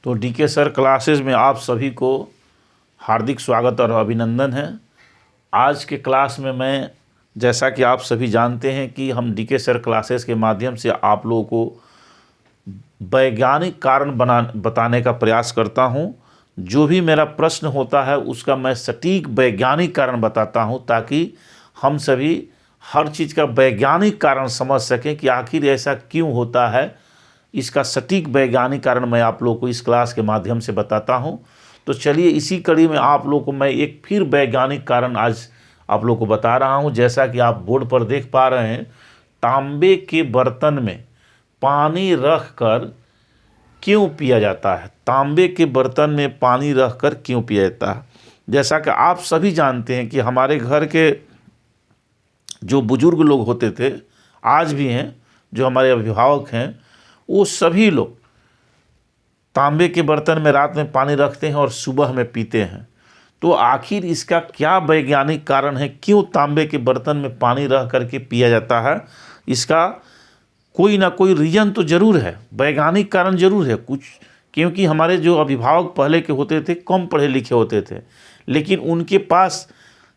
तो DK sir classes में आप सभी को हार्दिक स्वागत और अभिनंदन है। आज के क्लास में मैं, जैसा कि आप सभी जानते हैं कि हम डीके सर क्लासेस के माध्यम से आप लोगों को वैज्ञानिक कारण बताने का प्रयास करता हूं। जो भी मेरा प्रश्न होता है उसका मैं सटीक वैज्ञानिक कारण बताता हूं, ताकि हम सभी हर चीज़ का वैज्ञानिक कारण समझ सकें कि आखिर ऐसा क्यों होता है। इसका सटीक वैज्ञानिक कारण मैं आप लोगों को इस क्लास के माध्यम से बताता हूं। तो चलिए, इसी कड़ी में आप लोगों को मैं एक फिर वैज्ञानिक कारण आज आप लोगों को बता रहा हूं। जैसा कि आप बोर्ड पर देख पा रहे हैं, तांबे के बर्तन में पानी रख कर क्यों पिया जाता है। तांबे के बर्तन में पानी रख कर क्यों पिया जाता है। जैसा कि आप सभी जानते हैं कि हमारे घर के जो बुजुर्ग लोग होते थे, आज भी हैं, जो हमारे अभिभावक हैं, वो सभी लोग तांबे के बर्तन में रात में पानी रखते हैं और सुबह में पीते हैं। तो आखिर इसका क्या वैज्ञानिक कारण है, क्यों तांबे के बर्तन में पानी रख करके पिया जाता है। इसका कोई ना कोई रीज़न तो ज़रूर है, वैज्ञानिक कारण ज़रूर है कुछ। क्योंकि हमारे जो अभिभावक पहले के होते थे, कम पढ़े लिखे होते थे, लेकिन उनके पास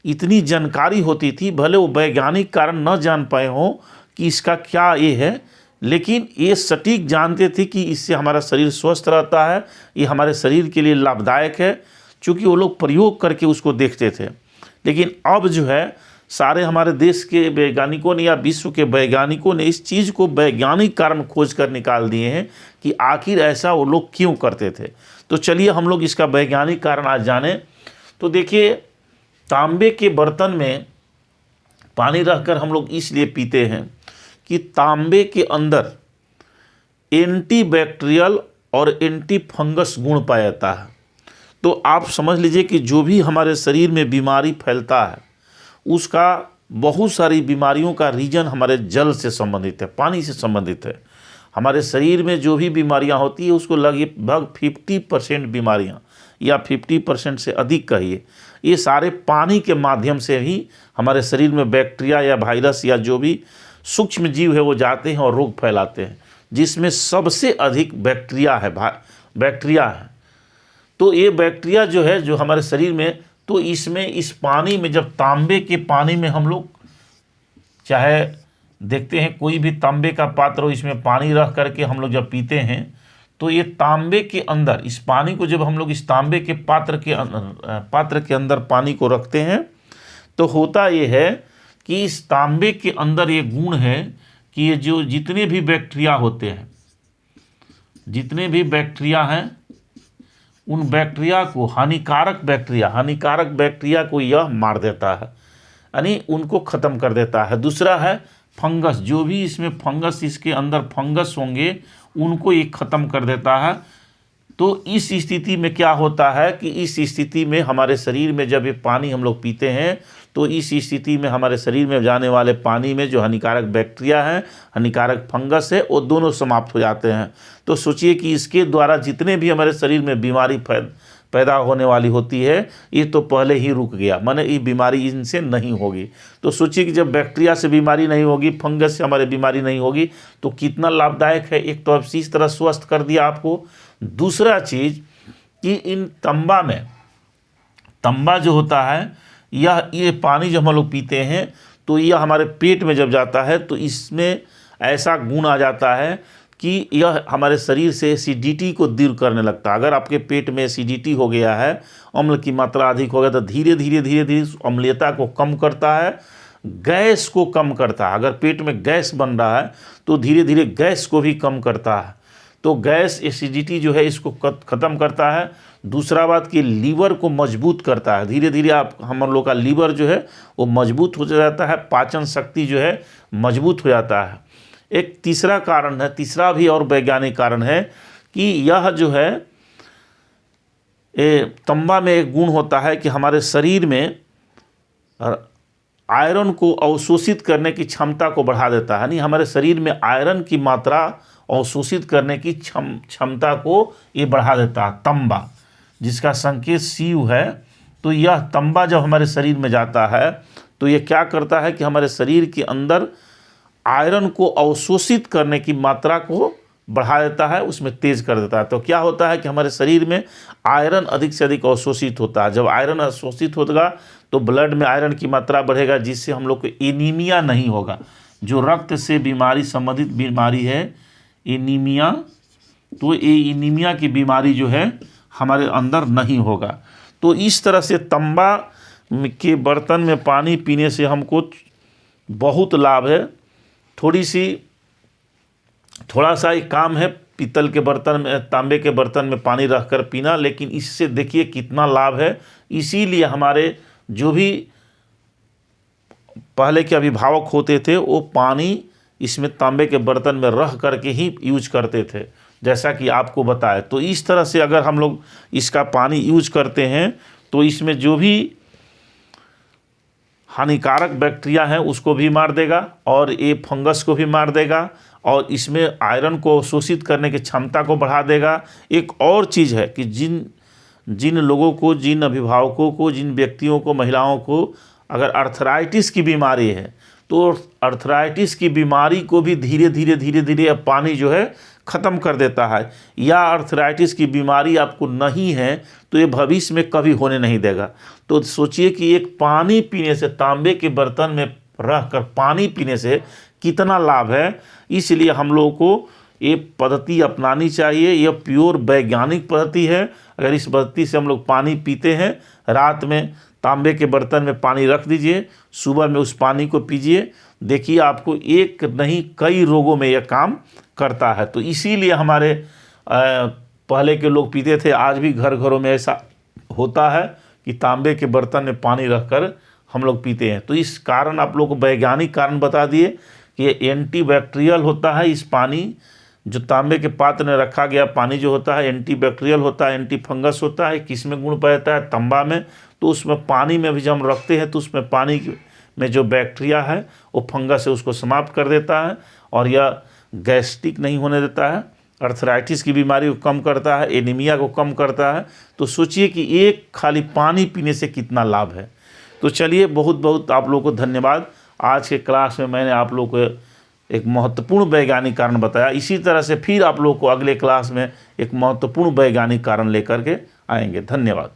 इतनी जानकारी होती थी, भले वो वैज्ञानिक कारण न जान पाए हों कि इसका क्या ये है, लेकिन ये सटीक जानते थे कि इससे हमारा शरीर स्वस्थ रहता है, ये हमारे शरीर के लिए लाभदायक है, चूँकि वो लोग प्रयोग करके उसको देखते थे। लेकिन अब जो है, सारे हमारे देश के वैज्ञानिकों ने या विश्व के वैज्ञानिकों ने इस चीज़ को वैज्ञानिक कारण खोज कर निकाल दिए हैं कि आखिर ऐसा वो लोग क्यों करते थे। तो चलिए हम लोग इसका वैज्ञानिक कारण आज जानें। तो देखिए, तांबे के बर्तन में पानी रखकर हम लोग इसलिए पीते हैं कि तांबे के अंदर एंटीबैक्टीरियल और एंटी फंगस गुण पाया जाता है। तो आप समझ लीजिए कि जो भी हमारे शरीर में बीमारी फैलता है, उसका बहुत सारी बीमारियों का रीजन हमारे जल से संबंधित है, पानी से संबंधित है। हमारे शरीर में जो भी बीमारियां होती है, उसको लगभग 50% बीमारियां, या 50% से अधिक कहिए, ये सारे पानी के माध्यम से ही हमारे शरीर में बैक्टीरिया या वायरस या जो भी सूक्ष्म जीव है वो जाते हैं और रोग फैलाते हैं, जिसमें सबसे अधिक बैक्टीरिया है। तो ये बैक्टीरिया जो है, जो हमारे शरीर में, तो इसमें इस पानी में, जब तांबे के पानी में हम लोग चाहे देखते हैं कोई भी तांबे का पात्र हो, इसमें पानी रख करके हम लोग जब पीते हैं, तो ये तांबे के अंदर, इस पानी को जब हम लोग इस तांबे के पात्र के अंदर पानी को रखते हैं, तो होता ये है कि इस तांबे के अंदर ये गुण है कि ये जो जितने भी बैक्टीरिया होते हैं, जितने भी बैक्टीरिया हैं, उन बैक्टीरिया को, हानिकारक बैक्टीरिया को यह मार देता है, यानी उनको ख़त्म कर देता है। दूसरा है फंगस, जो भी इसमें फंगस, इसके अंदर फंगस होंगे, उनको ये ख़त्म कर देता है। तो इस स्थिति में क्या होता है कि इस स्थिति में हमारे शरीर में जब ये पानी हम लोग पीते हैं, तो इस स्थिति में हमारे शरीर में जाने वाले पानी में जो हानिकारक बैक्टीरिया है, हानिकारक फंगस है, वो दोनों समाप्त हो जाते हैं। तो सोचिए कि इसके द्वारा जितने भी हमारे शरीर में बीमारी पैदा होने वाली होती है, ये तो पहले ही रुक गया, माने ये बीमारी इनसे नहीं होगी। तो सोचिए कि जब बैक्टीरिया से बीमारी नहीं होगी, फंगस से हमारे बीमारी नहीं होगी, तो कितना लाभदायक है। एक तो अब इस तरह स्वस्थ कर दिया आपको। दूसरा चीज़ कि इन तंबा जो होता है, ये पानी जब हम लोग पीते हैं, तो यह हमारे पेट में जब जाता है, तो इसमें ऐसा गुण आ जाता है कि यह हमारे शरीर से एसिडिटी को दूर करने लगता है। अगर आपके पेट में एसिडिटी हो गया है, अम्ल की मात्रा अधिक हो गया, तो धीरे धीरे अम्लीयता को कम करता है, गैस को कम करता है। अगर पेट में गैस बन रहा है, तो धीरे धीरे गैस को भी कम करता है। तो गैस, एसिडिटी जो है, इसको ख़त्म करता है। दूसरा बात कि लीवर को मजबूत करता है। धीरे धीरे हम लोग का लीवर जो है वो मजबूत हो जाता है, पाचन शक्ति जो है मजबूत हो जाता है। एक तीसरा कारण है, तीसरा भी और वैज्ञानिक कारण है कि यह जो है, तंबा में एक गुण होता है कि हमारे शरीर में आयरन को अवशोषित करने की क्षमता को बढ़ा देता है। यानी हमारे शरीर में आयरन की मात्रा अवशोषित करने की क्षमता को ये बढ़ा देता है, तंबा, जिसका संकेत Cu है। तो यह तंबा जब हमारे शरीर में जाता है, तो ये क्या करता है कि हमारे शरीर के अंदर आयरन को अवशोषित करने की मात्रा को बढ़ा देता है, उसमें तेज़ कर देता है। तो क्या होता है कि हमारे शरीर में आयरन अधिक से अधिक अवशोषित होता है। जब आयरन अवशोषित होगा तो ब्लड में आयरन की मात्रा बढ़ेगा, जिससे हम लोग को एनीमिया नहीं होगा। जो रक्त से बीमारी संबंधित बीमारी है एनीमिया, तो ये एनीमिया की बीमारी जो है हमारे अंदर नहीं होगा। तो इस तरह से तांबा के बर्तन में पानी पीने से हमको बहुत लाभ है। थोड़ा सा एक काम है पीतल के बर्तन में, तांबे के बर्तन में पानी रखकर पीना, लेकिन इससे देखिए कितना लाभ है। इसीलिए हमारे जो भी पहले के अभिभावक होते थे वो पानी इसमें तांबे के बर्तन में रख करके ही यूज करते थे, जैसा कि आपको बताया। तो इस तरह से अगर हम लोग इसका पानी यूज करते हैं तो इसमें जो भी हानिकारक बैक्टीरिया है उसको भी मार देगा और ये फंगस को भी मार देगा और इसमें आयरन को शोषित करने की क्षमता को बढ़ा देगा। एक और चीज़ है कि जिन लोगों को, जिन अभिभावकों को, जिन व्यक्तियों को, महिलाओं को अगर अर्थराइटिस की बीमारी है तो अर्थराइटिस की बीमारी को भी धीरे धीरे अब पानी जो है ख़त्म कर देता है। या अर्थराइटिस की बीमारी आपको नहीं है तो ये भविष्य में कभी होने नहीं देगा। तो सोचिए कि एक पानी पीने से, तांबे के बर्तन में रख कर पानी पीने से कितना लाभ है। इसलिए हम लोगों को ये पद्धति अपनानी चाहिए। यह प्योर वैज्ञानिक पद्धति है। अगर इस पद्धति से हम लोग पानी पीते हैं, रात में तांबे के बर्तन में पानी रख दीजिए, सुबह में उस पानी को पीजिए, देखिए आपको एक नहीं कई रोगों में यह काम करता है। तो इसीलिए हमारे पहले के लोग पीते थे। आज भी घर घरों में ऐसा होता है कि तांबे के बर्तन में पानी रखकर हम लोग पीते हैं। तो इस कारण आप लोग को वैज्ञानिक कारण बता दिए कि ये एंटीबैक्टीरियल होता है। इस पानी जो तांबे के पात्र में रखा गया पानी जो होता है एंटीबैक्टीरियल होता है, एंटी फंगस होता है। किसमें गुण पाता है? तांबा में। तो उसमें पानी में भी जब हम रखते हैं तो उसमें पानी में जो बैक्टीरिया है वो फंगस है उसको समाप्त कर देता है और यह गैस्ट्रिक नहीं होने देता है, अर्थराइटिस की बीमारी को कम करता है, एनीमिया को कम करता है। तो सोचिए कि एक खाली पानी पीने से कितना लाभ है। तो चलिए, बहुत बहुत आप लोगों को धन्यवाद। आज के क्लास में मैंने आप लोगों को एक महत्वपूर्ण वैज्ञानिक कारण बताया। इसी तरह से फिर आप लोगों को अगले क्लास में एक महत्वपूर्ण वैज्ञानिक कारण लेकर के आएंगे। धन्यवाद।